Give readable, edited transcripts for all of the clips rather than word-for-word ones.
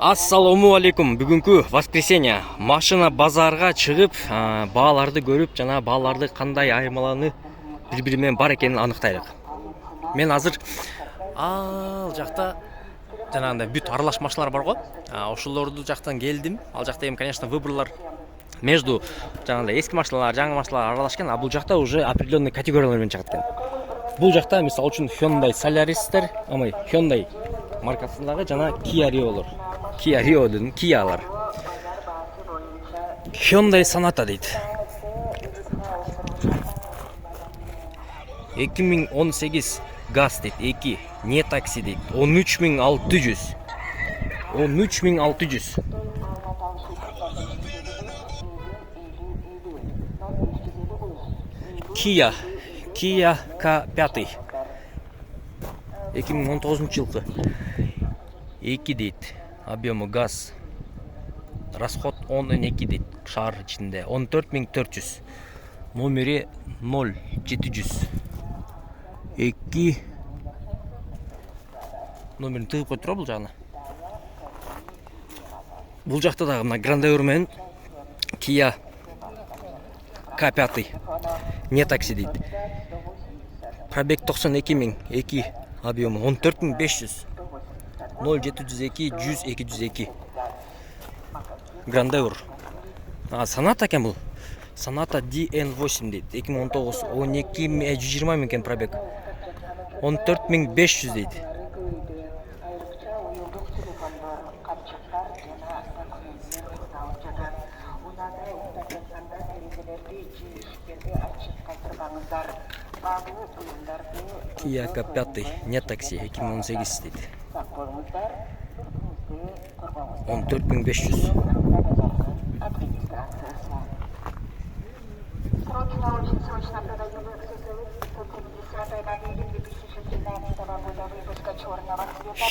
Ассаламу алейкум. Бүгүнкү воскресенье машина базарга чыгып, бааларды көрүп, жана бааларды кандай аймаланы бири-бири менен бар экенин аныктайлык. Мен азыр ал жакта жанагындай бүт аралаш машиналар бар го. Ошолорду жактан келдим. Ал жакта эми, конечно, выборлар между жанагындай эски машиналар, жаңы машиналар аралашкан, а бул жакта уже определенный категориялар менен чыгат экен. Бул жакта мисалы үчүн Hyundai Solaris'тер, Hyundai маркасындагы жана Kia Rio'лор. Kia Rio'дун Kia'лар. Hyundai Sonata дейт. 2018 газ дейт, 2 не такси дейт. 13600. 13600. Kia K5. 2019 жылкы. 2 дейт. Объемы газ. Расход 12 дейт. Шаар ичинде 14400. Номери 0700. 2 номерин тыгып кой тура бул жагына. Бул жакта дагы мына Grandeur менен Kia K5 не такси дейт. Пробег 92 000, 2 объемы 14500. 0702 100 202. Grandeur. Sonata экен бул. Sonata DN8 дейт. 2019 120 000 экен пробег. 14500 дейт. Kia K5 не такси 2018 дейт. 14500.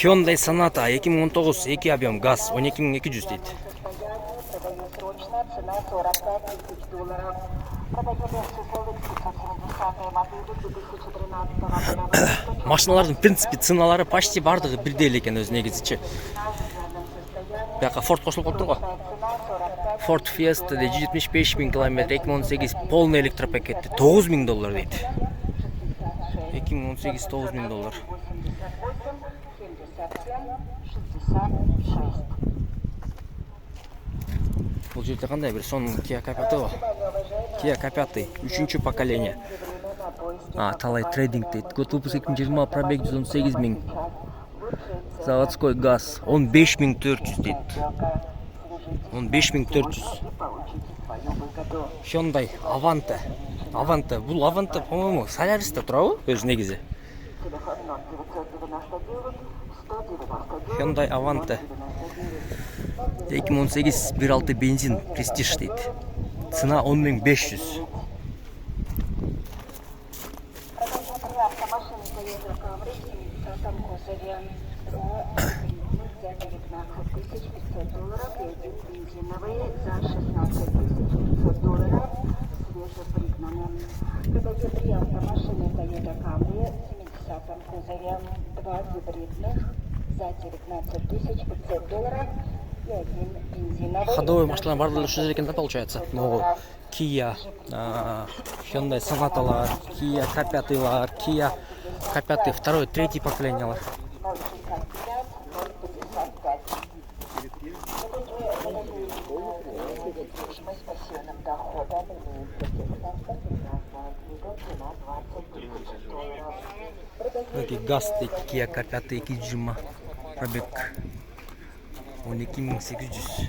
Hyundai Sonata 2019 2 объем газ 12200 дейт. Машиналардын принципи ценалары почти бардыгы бирдей эле экен өзү негизичи. Бияка Ford кошулуп калыптыр го. Ford Fiesta 175 000 км 2018 полный электропакетти $9000 дейт. 2018 $9000. Бул жерде кандай бир сонун Kia K5 го. Kia K5 3-чү поколение. Талай трейдинг дейт. Год выпуск 2020, пробег 118 000. Заводской газ 15400 дейт. 15400. Hyundai Avante. Бул Avante, по-моему, Solaris'та турабы өзү негизи. Hyundai Avante 2018 1.6 бензин Prestige дейт. Цена 10500. Ходовой машина бардыгы ушул жерде экен да, получается. Могу Kia, Hyundai Sonatалар, Kia K5лар, Kia K5 второй, третий поколениялар. Газ дейт, Kia K5 220 пробег 12800.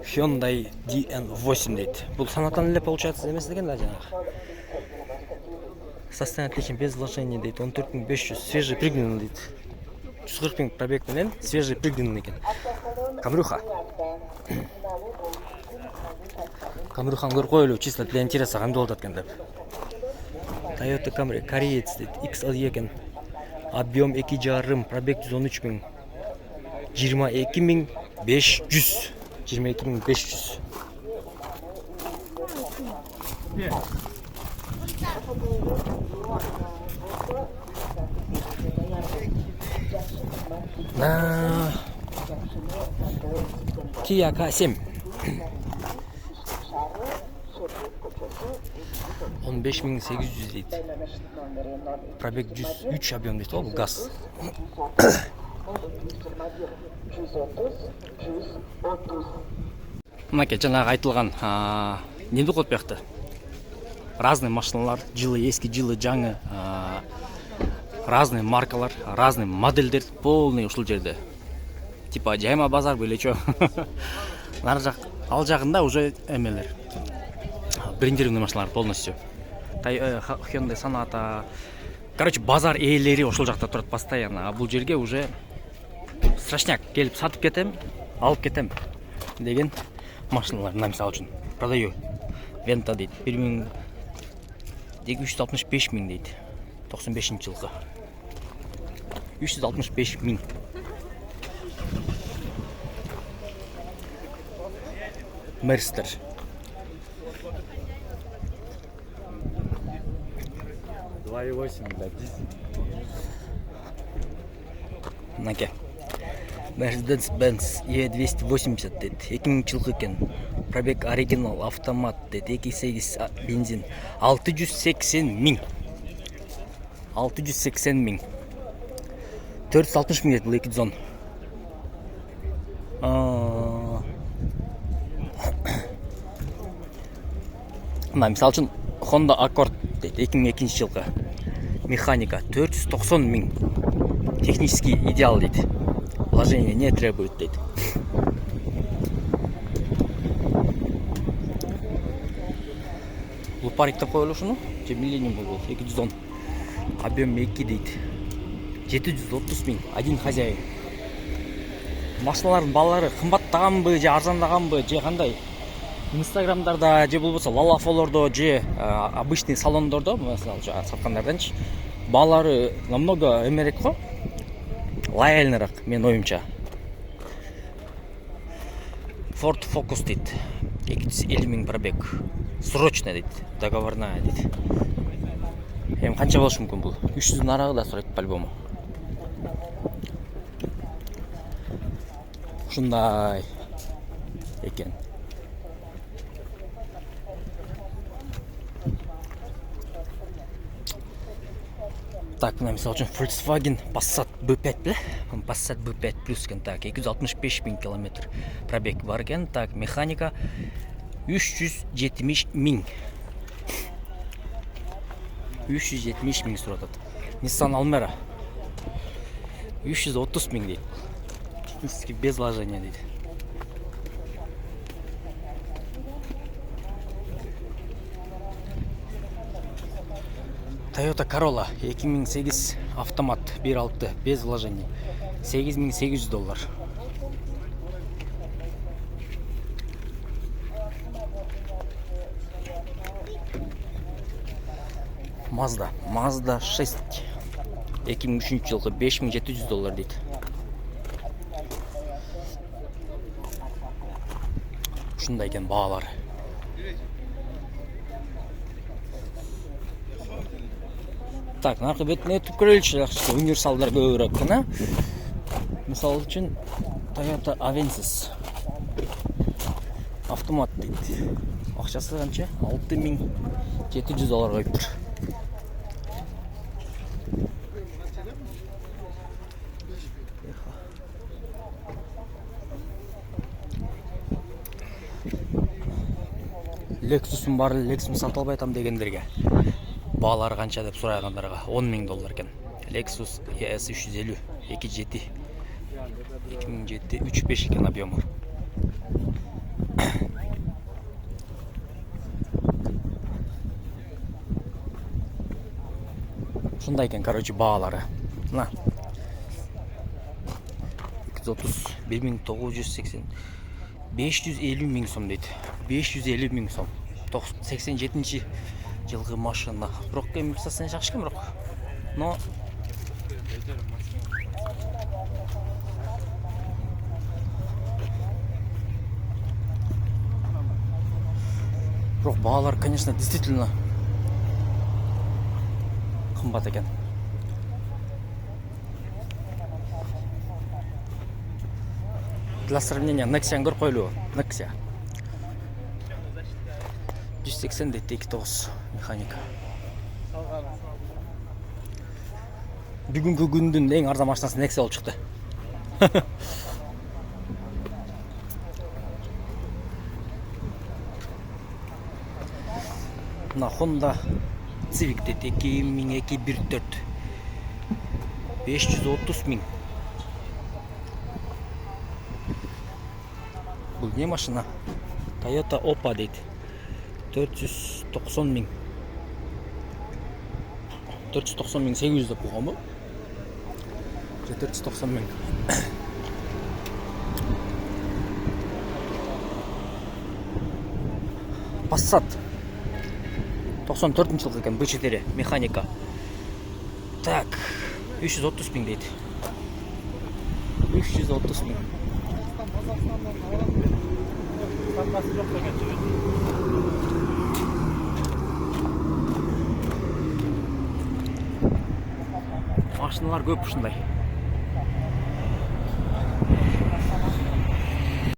Hyundai DN8 дейт. Бул Sonatан эле получается эмес экен да жанагы. Состояние отлично, без вложений дейт. 14500, свежий пригнанный дейт. 140 000 пробег менен свежий пригнанный экен. Камрюханы көрүп коелу, чисто для интереса кандай болуп аткан деп. Toyota Camry кореец дейт. XL экен. Объем 2,5, пробег 113 000. 22 500. 22 500. Kia K7 15800 дейді. Пробег 103 объем дейді, ол газ. Мынакей жаңағы айтылған немді қойып бияқты. Разный машиналар, жылы ескі, жылы жаңы, разный маркалар, разный модельдер полный ушул жерде. Типа жайма базар или чё. Нар жақ, ал жағында уже эмелер. Брендированный машиналар полностью. Hyundai Sonata. Короче, базар ээлери ошол жакта турат постоянно. А бул жерге уже страшняк келип сатып кетем, алып кетем деген машиналар. Мына мисалы үчүн продаю. Вента дейт. 365 миң дейт. 95-жылғы. 365 миң. Мерстер. Мынаке. Mercedes-Benz E280 дейт. 2000-жылғы екен. Пробег оригинал, автомат дейт. 2.8 бензин. 680 миң. 680 миң. 460 миң дейт бұл 210. Мына мисалы үчүн Honda Accord дейт. 2002-жылғы. Механика 490 миң. Технический идеал дейт. Вложение не требует дейт. Бұл париктеп қойылы ушуну. Millennium бұл 210. Объем 2 дейт. 730 миң. Один хозяин. Машиналардың балалары қымбаттағанбы, же арзандағанбы, же қандай? Инстаграмдарда, же болбосо лалафолордо, же обычный салондордо, мысалы, саткандарданчы, балалары намного эмерек го, лояльныраак, мен оюмча. Ford Focus дейт. 250 миң пробег. Срочно дейт. Договорная дейт. Эми канча болушу мүмкүн бул? 300 арагы да сурайт по-любому. Ушундай экен. Так, мына мисалы үчүн Volkswagen Passat B5 беле? Passat B5 плюс екен. Так, 265 миң километр пробег бар екен. Так, механика 370 миң. 370 миң сурап атат. Nissan Almera 330 миң дейт. Технически без вложения дейт. Toyota Corolla 2008 автомат 1.6 без вложений. $8800. Mazda 6 2003-жылғы $5700 дейт. Ушундай экен баалар. Так, наркы бетіне өтіп көрелікші жақсы универсалдар көбірек күні. Мысал үшін Toyota Avensis автомат дейді. Ақшасы қанша? $6700 қойып тұр. Lexus'un бар, Lexus'un сатып албай атам дегендерге баалары қанша деп сұрағандарға $10 миң екен. Lexus ES 350 2.7 2007 3.5 екен объемы. Шундай екен, короче, баалары. На 230 1980 550 миң сом дейді. 550 миң сом. 87 жылғы машина. Бирок эми сатсаң жакшы экен бирок. Но баалар, конечно, действительно кымбат экен. Для сравнения, Nexia көр койлуу. Nexia. 180 дейт 2.9 механика. Бүгүнкү күндүн эң арзан машинасы Nexia болуп чыкты. Мына Honda Civic дейт 2002 1.4. 530 миң. Бул не машина? Toyota Oppa дейт. 490 миң. 490 миң 800 деп койгон бу. 490 миң. Passat 94 жылғы екен, B4 механика. Так, 330 миң дейді. 330 миң. Машиналар көп ушундай.